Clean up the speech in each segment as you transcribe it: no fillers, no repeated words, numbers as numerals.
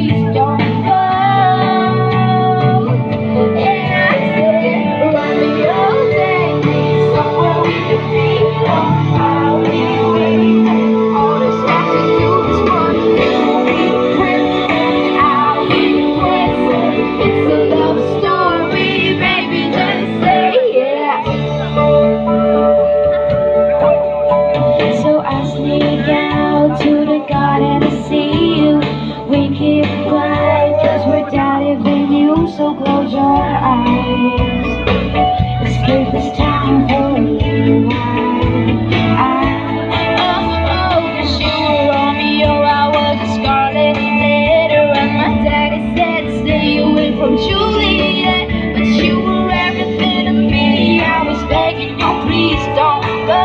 please don't go. And I said, Romeo, take me somewhere we can be alone. I'll be waiting. All that's left to do is run. You'll be the prince and I'll be the princess. It's a love story, baby, just say yeah. So I sneak out to the garden to see you. We keep quiet cause we're down even you. So close your eyes. Escape this time for a little while. Cause you were Romeo, I was a scarlet letter. And my daddy said stay away from Juliet. But you were everything to me. I was begging you, please don't go.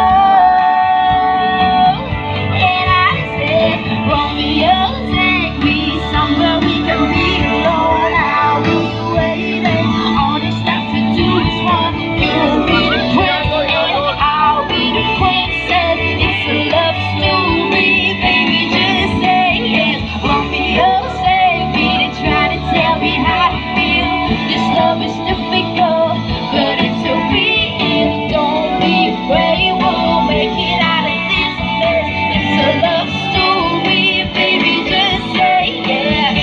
Romeo, take me somewhere we can be alone. I'll be waiting. All that's left to do is run. You'll be the prince and I'll be the princess. It's a love story, baby, just say yes. Romeo, save me. They try to tell me how to feel. This love is difficult, but it's so real. Don't be afraid, we'll make it out of this mess. It's a love story, baby, just say yeah.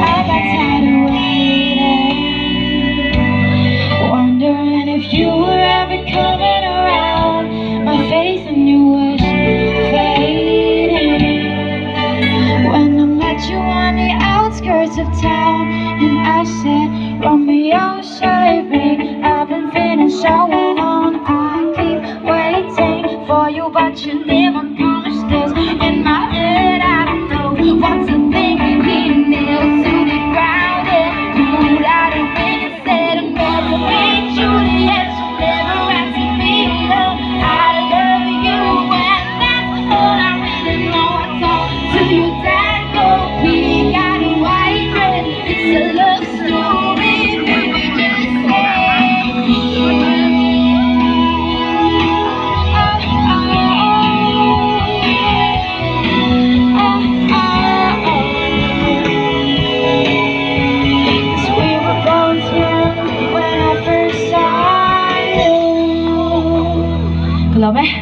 I got tired of waiting, wondering if you were ever coming around. My faith in you was fading when I met you on the outskirts of town. And I said, Romeo, save me. I've been feeling so alone. I keep waiting for you, but you never promised us. In my head, I don't know what's the thing you need nailed to the ground. And pulled out a ring and said, marry me, Juliet. So never have to be alone. I love you, and that's all I really know. I talked to your dad, go, we got a white dress. It's a love story, baby, just say So we were both young when I first saw you. Love it.